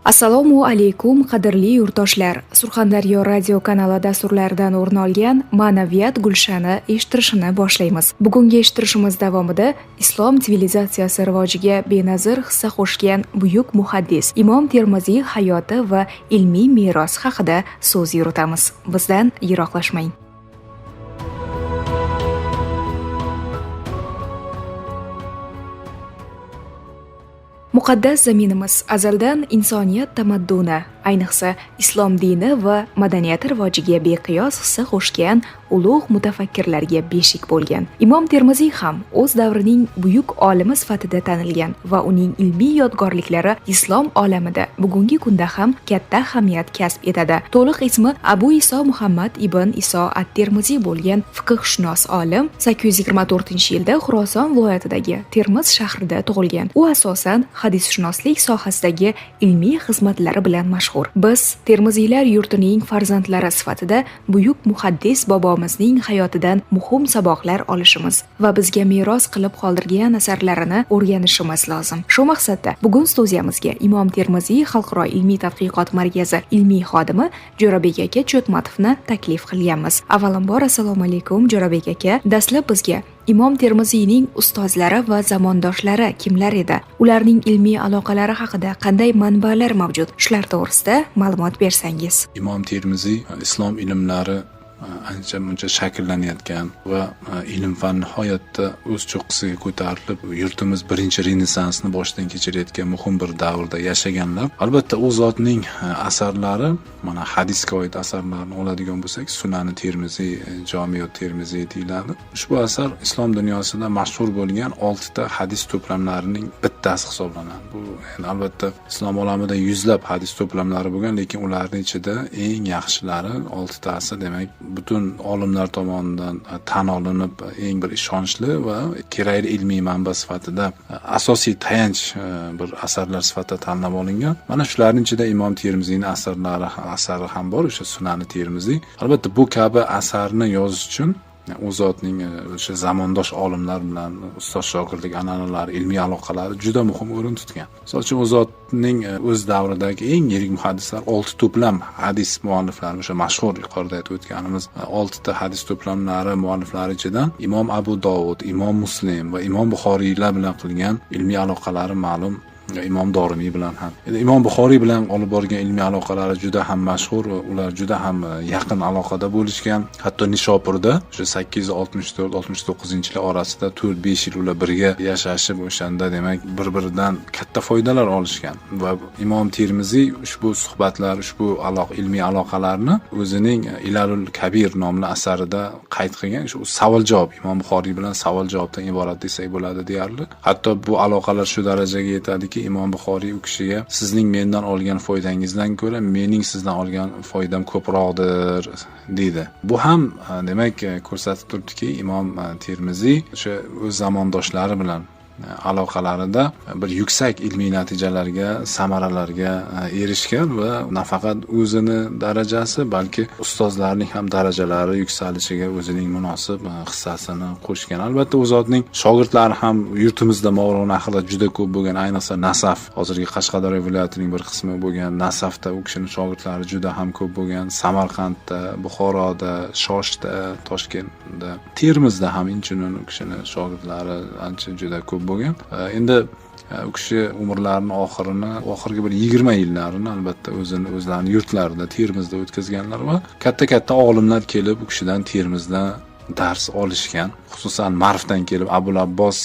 Assalomu alaykum qadrli yurtdoshlar. Surxondaryo radio kanali dasturlaridan o'rin olgan ma'naviyat gulshani eshittirishni boshlaymiz. Bugungi eshittirishimiz davomida islom sivilizatsiyasi rivojiga benazir hissa qo'shgan buyuk muhaddis Imom Termiziy hayoti va ilmiy meros haqida so'z yuritamiz. Bizdan yiroqlashmang. Muqaddas zaminimiz azaldan insoniyat tamadduni, ayniqsa islom dini va madaniyati rivojiga beqiyos hissa qo'shgan ulug' mutafakkirlarga beshik bo'lgan. Imom Termiziy ham o'z davrining buyuk olimi sifatida tanilgan va uning ilmiy yodgorliklari islom olamida bugungi kunda ham katta ahamiyat kasb etadi. To'liq ismi Abu Iso Muhammad ibn Iso at-Termiziy bo'lgan fiqhshunos olim 824-yilda Xuroson viloyatidagi Termiz shahrida tug'ilgan. U asosan hadisshunoslik sohasidagi ilmiy xizmatlari bilan mashhur. Biz Termiziylar yurtining farzandlari sifatida buyuk muhaddis bobomizning hayotidan muhim saboqlar olishimiz va bizga meros qilib qoldirgan asarlarini o'rganishimiz lozim. Shu maqsadda bugun studiyamizga Imom Termiziy Xalqaro ilmiy tadqiqot markazi ilmiy xodimi Jo'rabek aka Cho'tmatovni taklif qilganmiz. Avvalambor assalomu alaykum Jo'rabek aka. Dastlab bizga Imom Termiziyning ustozlari va zamondoshlari kimlar edi? Ularning ilmiy aloqalari haqida qanday manbalar mavjud? Shular to'g'risida ma'lumot bersangiz. Imom Termiziy islom ilmlari ancha-muncha shakllanayotgan va ilm fan nihoyatda o'z cho'qqisiga ko'tarilib, yurtimiz birinchi renessansni boshdan kechirayotgan muhim bir davrda yashaganlar. Albatta u zotning asarlari, mana hadisga oid asarlarni oladigan bo'lsak, Sunan Termiziy, Jami' Termiziy deyiladi. Ushbu asar islom dunyosida mashhur bo'lgan 6 ta hadis to'plamlarining bittasi hisoblanadi. Bu albatta islom olamida yuzlab hadis to'plamlari bo'lgan, lekin ularning ichida eng yaxshilari 6 tasi, demak butun olimlar tomonidan tan olinib eng bir ishonchli va kerakli ilmiy manba sifatida asosiy tayanch bir asarlar sifatida tanlab olingan. Mana shularning ichida Imom Termiziyning asari ham bor, o'sha Sunan Termiziy. Albatta bu kabi asarni yozish uchun u zotning o'sha zamondosh olimlar bilan ustoz shogirdlik an'analari, ilmiy aloqalari juda muhim o'rin tutgan. Misol uchun u zotning o'z davridagi eng yirik muhaddislar 6 to'plam hadis mualliflari, o'sha mashhur yuqorida aytib o'tganimiz 6 ta hadis to'plamlari mualliflari ichidan Imom Abu Dovud, Imom Muslim va Imom Buxoriylar bilan qilgan ilmiy aloqalari ma'lum. Imom Dorimiy bilan ham. Imom Buxoriy bilan olib borgan ilmiy aloqalari juda ham mashhur va ular juda ham yaqin aloqada bo'lishgan. Hatto Nishopurda o'sha 864-69-yillar orasida 4-5 yil ular birga yashashib, o'shanda demak bir-biridan katta foydalar olishgan. Va Imom Termiziy ushbu suhbatlar, ushbu ilmiy aloqalarni o'zining Ilalul Kabir nomli asarida qayd qilgan. Shu savol-javob, Imom Buxoriy bilan savol-javobdan iborat desak bo'ladi deyarli. Hatto bu aloqalar shu darajaga yetadi, Imom Buxoriy u kishiga sizning mendan olgan foydangizdan ko'ra mening sizdan olgan foydam ko'proqdir deydi. Bu ham demak ko'rsatib turibdiki, Imom Termiziy o'sha o'z zamondoshlari bilan aloqalarida bir yuksak ilmiy natijalarga, samaralarga erishgan va nafaqat o'zini darajasi, balki ustozlarning ham darajalari yuksalishiga o'zining munosib hissasini qo'shgan. Albatta u zotning shogirdlari ham yurtimizda Movarounnahrda juda ko'p bo'lgan, ayniqsa Nasaf, hozirgi Qashqadaryo viloyatining bir qismi bo'lgan Nasafda u kishining shogirdlari juda ham ko'p bo'lgan. Samarqandda, Buxoroda, Shoshda, Toshkentda, Termizda ham inchunun u kishining shogirdlari ancha juda ko'p bo'lgan. Endi u kishi umrlarining oxirgi bir 20 yillarini albatta o'zlarining yurtlarida Termizda o'tkazganlar va katta olimlar kelib u kishidan Termizdan dars olishgan. Xususan Marvdan kelib Abul Abbos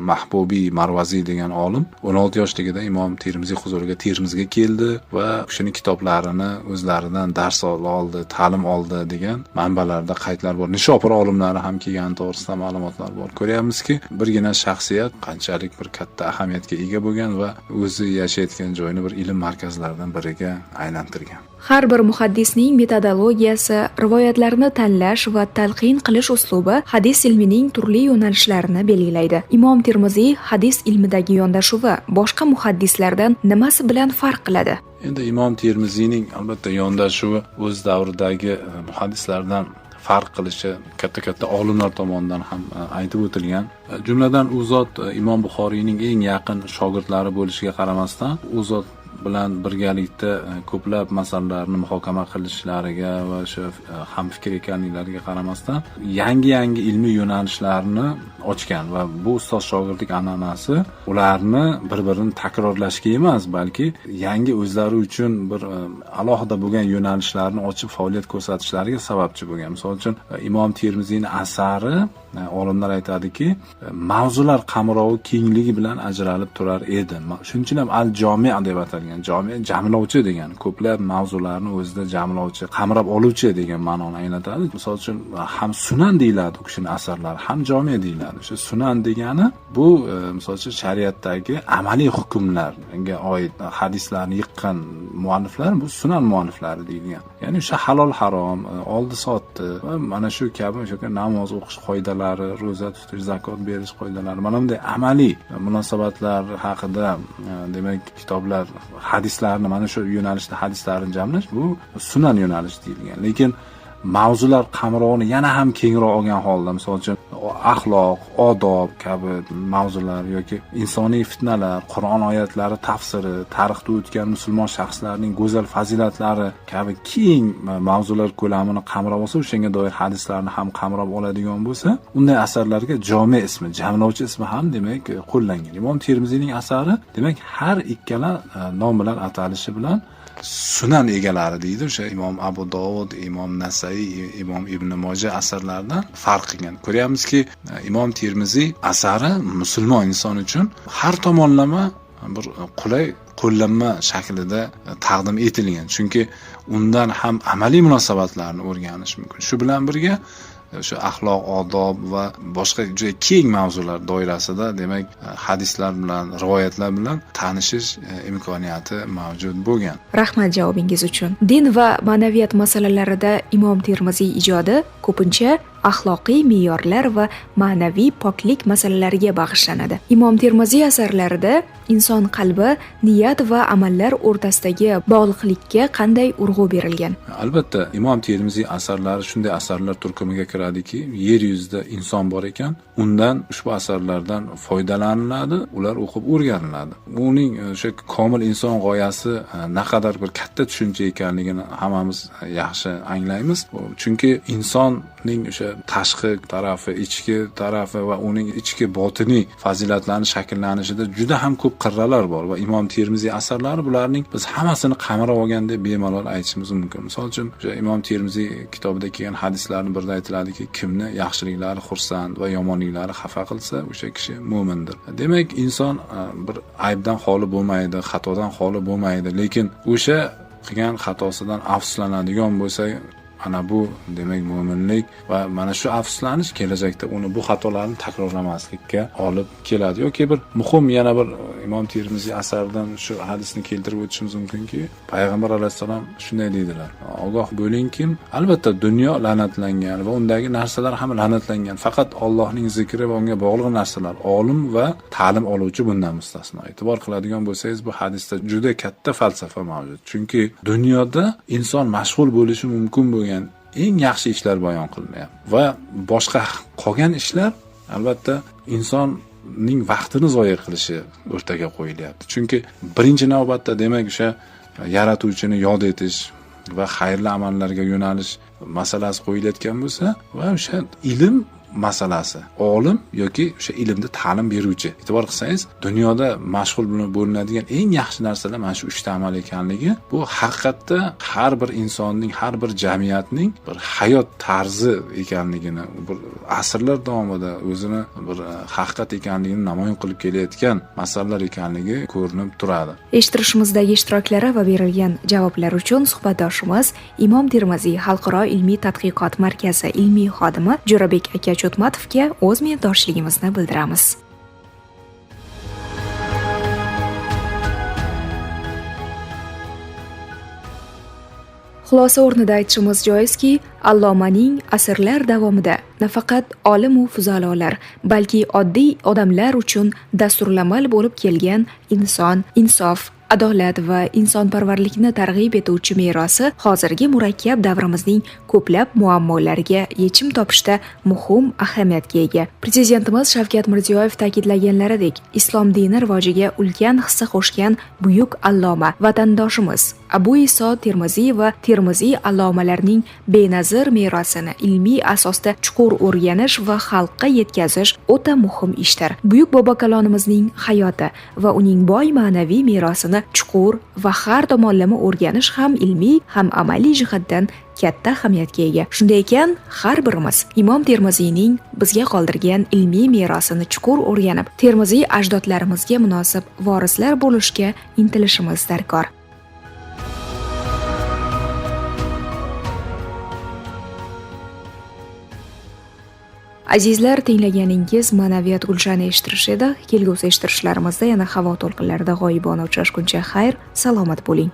Mahbubiy Marvaziy degan olim 16 yoshligida Imom Termiziy huzuriga Termizga keldi va o'shaning kitoblarini o'zlaridan dars oldi, ta'lim oldi degan manbalarda qaydlar bor. Nishopur olimlari ham kelgan to'g'risida ma'lumotlar bor. Ko'ryapmizki, birgina shaxsiyat qanchalik bir katta ahamiyatga ega bo'lgan va o'zi yashayotgan joyini bir ilm markazlaridan biriga aylantirgan. Har bir muhaddisning metodologiyasi, rivoyatlarni tanlash va talqin qilish uslubi hadis ilmining turli yo'nalishlarini belgilaydi. Imom Termiziy hadis ilmidagi yondashuvi boshqa muhaddislardan nimasi bilan farq qiladi? Endi Imom Termiziyning albatta yondashuvi o'z davridagi muhaddislardan farq qilishi katta olimlar tomonidan ham aytib o'tilgan. Jumladan u zot Imom Buxoriyning eng yaqin shogirdlari bo'lishiga qaramasdan, u zot bilan birgalikda ko'plab masalalarni muhokama qilishlariga va o'sha hamfikr ekanliklariga qaramasdan yangi ilmiy yo'nalishlarni ochgan va bu ustoz shogirdlik an'anasi ularni bir-birini takrorlashga emas, balki yangi o'zlari uchun bir alohida bo'lgan yo'nalishlarni ochib faoliyat ko'rsatishlariga sababchi bo'lgan. Misol uchun Imom Termiziyning asari olimlar aytadiki, mavzular qamrovi kengligi bilan ajralib turar edi. Shuning uchun ham al-jomi' deb atalgan. Jomi' jamlovchi degan, ko'plab mavzularni o'zida jamlovchi, qamrab oluvchi degan ma'noni anglatadi. Misol uchun ham sunan deyiladi u kishining asarlari, ham jomi' deyiladi. O'sha sunan degani bu misol uchun shariatdagi amaliy hukmlarga oid hadislarni yiqqan mualliflar bu sunan mualliflari deyilgan. Ya'ni o'sha halol harom, oldi sotdi va mana shu kabi o'sha namoz o'qish qoidalari, ro'za tutish, zakot berish qoidalari, mana bunday amaliy munosabatlar haqida demak kitoblar, hadislarni mana shu yo'nalishda hadislarni jamlash bu sunan yo'nalishi deyilgan. Lekin mavzular qamrovini yana ham kengroq olgan holda, misol uchun axloq, odob kabi mavzular yoki insoniy fitnalar, Qur'on oyatlari tafsiri, tarixda o'tgan musulmon shaxslarning go'zal fazilatlari kabi keng mavzular ko'lamini qamrab olsa, o'shanga doir hadislarni ham qamrab oladigan bo'lsa, unday asarlarga jomi' ismi, jamlovchi ismi ham demak qo'llangan. Imom Termiziyning asari demak har ikkala nom bilan atalishi bilan sunan egalari deydi, o'sha Imom Abu Dovud, Imom Nasai, Imom Ibn Moja asarlaridan farq qilgan. Ko'ryapmizki, Imom Termiziy asari musulmon inson uchun har tomonlama bir qulay qo'llanma shaklida taqdim etilgan. Chunki undan ham amaliy munosabatlarni o'rganish mumkin. Shu bilan birga o'sha axloq, odob va boshqa juda keng mavzular doirasida demak hadislar bilan, rivoyatlar bilan tanishish imkoniyati mavjud bo'lgan. Rahmat javobingiz uchun. Din va ma'naviyat masalalarida Imom Termiziy ijodi ko'pincha axloqiy me'yorlar va ma'naviy poklik masalalariga bag'ishlanadi. Imom Termiziy asarlarida inson qalbi, niyat va amallar o'rtasidagi bog'liqlikka qanday urg'u berilgan? Albatta, Imom Termiziy asarlari shunday asarlar turkumiga kiradiki, yer yuzida inson bor ekan, undan ushbu asarlardan foydalaniladi, ular o'qib o'rganiladi. Uning o'sha komil inson g'oyasi naqadar bir katta tushuncha ekanligini hammamiz yaxshi anglaymiz. Chunki insonning o'sha tashqi tarafi, ichki tarafi va uning ichki botiniy fazilatlarning shakllanishida juda ham ko'p qirralar bor va Imom Termiziy asarlari bularning biz hammasini qamrab olgan deb bemalol aytishimiz mumkin. Misol uchun o'sha Imom Termiziy kitobida kelgan hadislarning birida aytiladiki, kimni yaxshiliklari xursand va yomonliklari xafa qilsa, o'sha kishi mo'mindir. Demak, inson bir aybdan xoli bo'lmaydi, xatodan xoli bo'lmaydi, lekin o'sha qilgan xatosidan afsuslanadigan bo'lsa, ana bu demak mo'minlik va mana shu afsuslanish kelajakda uni bu xatolarni takrorlamaslikka olib keladi. Yoki bir muhim yana bir Imom Termiziy asaridan shu hadisni keltirib o'tishimiz mumkinki, payg'ambar alayhisalom shunday deydilar: ogoh bo'lingki, albatta dunyo la'natlangan va undagi narsalar ham la'natlangan. Faqat Allohning zikri va unga bog'liq narsalar, olim va ta'lim oluvchi bundan mustasno. E'tibor qiladigan bo'lsangiz, bu hadisda juda katta falsafa mavjud. Chunki dunyoda inson mashg'ul bo'lishi mumkin bo'lgan eng yaxshi ishlar bayon qilinadi va boshqa qolgan ishlar albatta insonning vaqtini zoya qilishi o'rtaga qo'yilyapti. Chunki birinchi navbatda demak o'sha yaratuvchini yod etish va xayrli amallarga yo'nalish masalasi qo'yilayotgan bo'lsa va o'sha ilm masalasi, olim yoki o'sha ilmda ta'lim beruvchi. E'tibor qilsangiz, dunyoda mashg'ul bo'linadigan eng yaxshi narsalar mana shu 3 ta amal ekanligi, bu haqiqatda har bir insonning, har bir jamiyatning bir hayot tarzi ekanligini, bir asrlar davomida o'zini bir haqiqat ekanligini namoyon qilib kelayotgan masalalar ekanligi ko'rinib turadi. Eshittirishimizdagi ishtiroklari va berilgan javoblar uchun suhbatdoshimiz Imom Termiziy xalqaro ilmiy tadqiqot markazi ilmiy xodimi Jo'rabek aka Cho'tmatovga o'z minnatdorchiligimizni bildiramiz. Xulosa o'rnida aytishimiz joizki, Allomaning asrlar davomida nafaqat olim va fuzolar, balki oddiy odamlar uchun dasturlamal bo'lib kelgan inson, insof, adolat va insonparvarlikni targ'ib etuvchi merosi hozirgi murakkab davrimizning ko'plab muammolariga yechim topishda muhim ahamiyatga ega. Prezidentimiz Shavkat Mirziyoyev ta'kidlaganlaridek, islom dini rivojiga ulkan hissa qo'shgan buyuk alloma vatandoshimiz Abu Iso Termiziy va Termiziy allomalarining benazir merosini ilmiy asosda chuqur o'rganish va xalqqa yetkazish o'ta muhim ishdir. Buyuk bobo kalonimizning hayoti va uning boy ma'naviy merosini chuqur va har tomonlama o'rganish ham ilmiy, ham amaliy jihatdan katta ahamiyatga ega. Shunday ekan, har birimiz Imom Termiziyning bizga qoldirgan ilmiy merosini chuqur o'rganib, Termiziy ajdodlarimizga munosib vorislar bo'lishga intilishimiz darkor. Azizlar, tinglaganingiz ma'naviyat gulshani eshittirish edi. Kelgusi eshittirishlarimizda yana havo to'lqinlarida g'oyibona uchrashguncha xayr, salomat bo'ling.